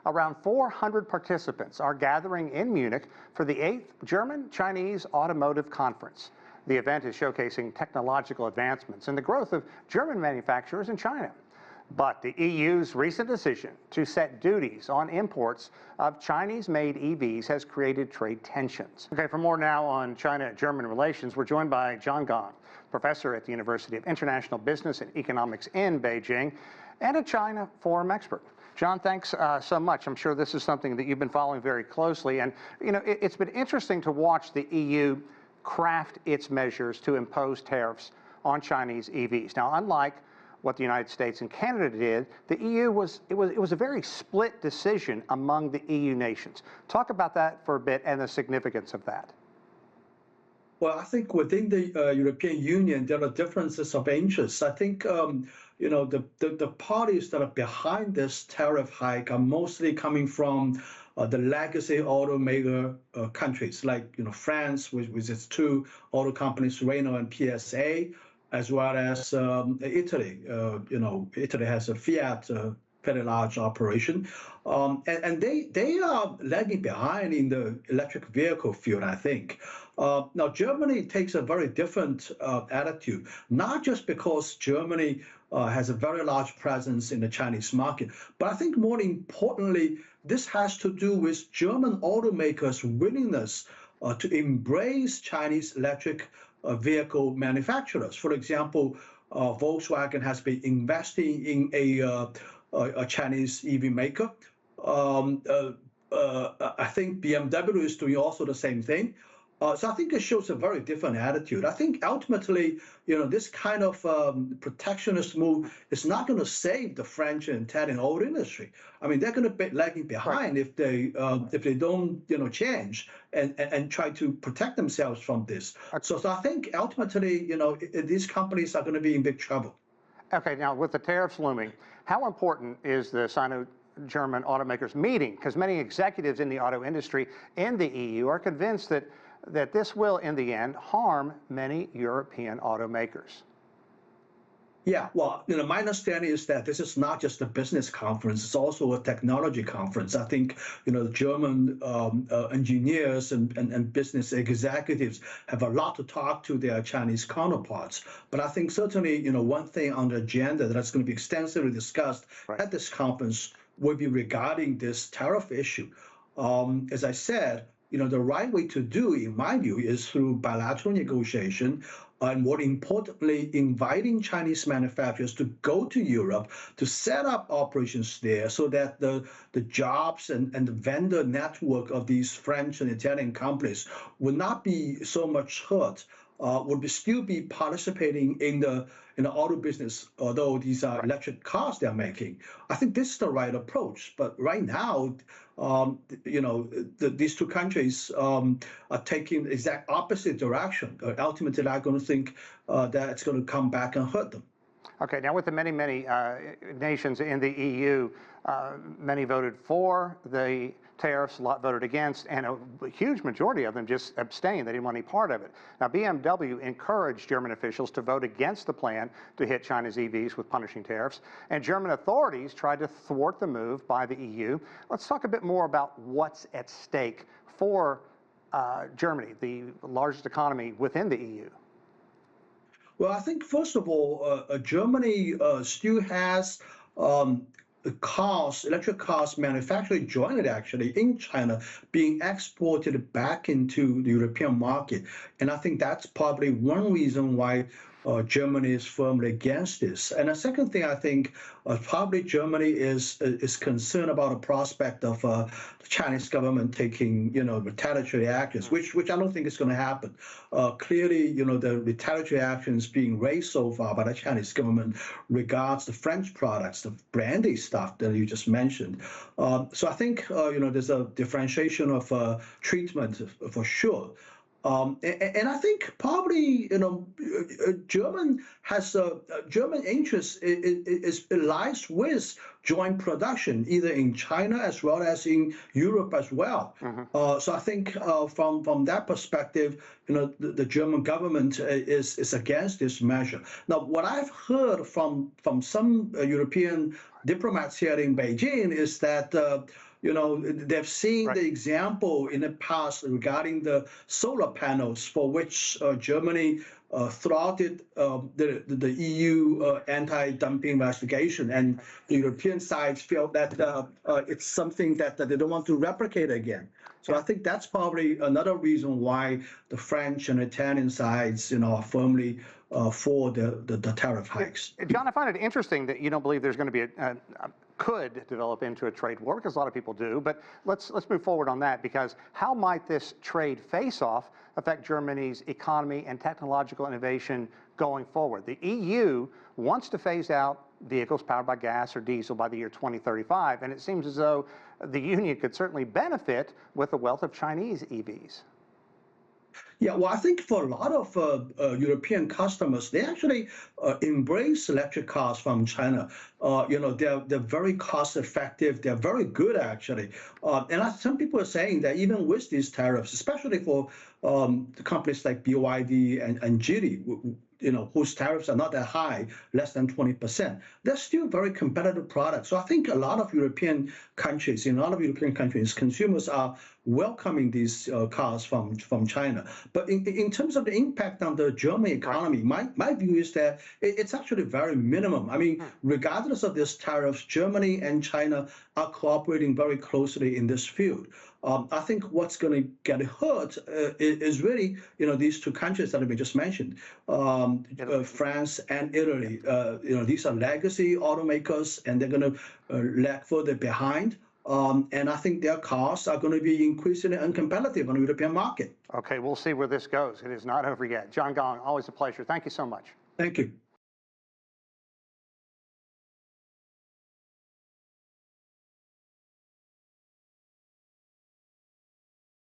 Around 400 participants are gathering in Munich for the 8th German-Chinese Automotive Conference. The event is showcasing technological advancements and the growth of German manufacturers in China. But the EU's recent decision to set duties on imports of Chinese-made EVs has created trade tensions. Okay, for more now on China-German relations, we're joined by John Gong, professor at the University of International Business and Economics in Beijing, and a China forum expert. John, thanks so much. I'm sure this is something that you've been following very closely. And, you know, it's been interesting to watch the EU craft its measures to impose tariffs on Chinese EVs. Now, unlike what the United States and Canada did, the EU was a very split decision among the EU nations. Talk about that for a bit and the significance of that. Well, I think within the European Union, there are differences of interests. I think, you know, the parties that are behind this tariff hike are mostly coming from the legacy automaker countries, like, you know, France with its two auto companies, Renault and PSA, as well as Italy. You know, Italy has a Fiat very large operation, and they are lagging behind in the electric vehicle field, I think. Now, Germany takes a very different attitude, not just because Germany has a very large presence in the Chinese market, but I think more importantly, this has to do with German automakers' willingness to embrace Chinese electric vehicle manufacturers. For example, Volkswagen has been investing in a Chinese EV maker. I think BMW is doing also the same thing. So I think it shows a very different attitude. I think ultimately, you know, this kind of protectionist move is not going to save the French and Italian auto industry. I mean, they're going to be lagging behind if they don't, you know, change and try to protect themselves from this. So I think ultimately, you know, these companies are going to be in big trouble. Okay, now with the tariffs looming, how important is the Sino-German automakers meeting? Because many executives in the auto industry in the EU are convinced that this will, in the end, harm many European automakers. Yeah, well, you know, my understanding is that this is not just a business conference, it's also a technology conference. I think, you know, German engineers and business executives have a lot to talk to their Chinese counterparts. But I think certainly, you know, one thing on the agenda that's going to be extensively discussed at this conference will be regarding this tariff issue. As I said, you know, the right way to do, in my view, is through bilateral negotiation, and more importantly, inviting Chinese manufacturers to go to Europe to set up operations there so that the jobs and the vendor network of these French and Italian companies would not be so much hurt, would still be participating in the auto business, although these are electric cars they're making. I think this is the right approach. But right now, you know, these two countries are taking the exact opposite direction. Ultimately, I'm going to think that it's going to come back and hurt them. Okay, now with the many nations in the EU, many voted for the tariffs, a lot voted against, and a huge majority of them just abstained. They didn't want any part of it. Now, BMW encouraged German officials to vote against the plan to hit China's EVs with punishing tariffs, and German authorities tried to thwart the move by the EU. Let's talk a bit more about what's at stake for Germany, the largest economy within the EU. Well, I think, first of all, Germany still has electric cars manufactured jointly actually in China being exported back into the European market. And I think that's probably one reason why Germany is firmly against this. And the second thing, I think probably Germany is concerned about the prospect of the Chinese government taking, you know, retaliatory actions, which I don't think is going to happen. Clearly, you know, the retaliatory actions being raised so far by the Chinese government regards the French products, the brandy stuff that you just mentioned. So I think, you know, there's a differentiation of treatment for sure. And I think probably, you know, German interest lies with joint production, either in China as well as in Europe as well. So I think from that perspective, the German government is against this measure. Now, what I've heard from some European diplomats here in Beijing is that they've seen the example in the past regarding the solar panels for which Germany thwarted the EU anti-dumping investigation, and the European sides feel that it's something that they don't want to replicate again. So I think that's probably another reason why the French and Italian sides, are firmly for the tariff hikes. John, I find it interesting that you don't believe there's going to be could develop into a trade war, because a lot of people do. But let's move forward on that, because how might this trade face-off affect Germany's economy and technological innovation going forward? The EU wants to phase out vehicles powered by gas or diesel by the year 2035, and it seems as though the Union could certainly benefit with the wealth of Chinese EVs. Yeah, well, I think for a lot of European customers, they actually embrace electric cars from China. They're very cost effective. They're very good, actually. And some people are saying that even with these tariffs, especially for the companies like BYD and Geely, whose tariffs are not that high, less than 20%, they're still very competitive products. So I think a lot of European countries, consumers are welcoming these cars from China. But in terms of the impact on the German economy, my view is that it's actually very minimum. I mean, regardless of these tariffs, Germany and China are cooperating very closely in this field. I think what's going to get hurt is really, these two countries that we just mentioned, France and Italy. These are legacy automakers, and they're going to lag further behind. And I think their costs are going to be increasingly uncompetitive on the European market. Okay, we'll see where this goes. It is not over yet. John Gong, always a pleasure. Thank you so much. Thank you.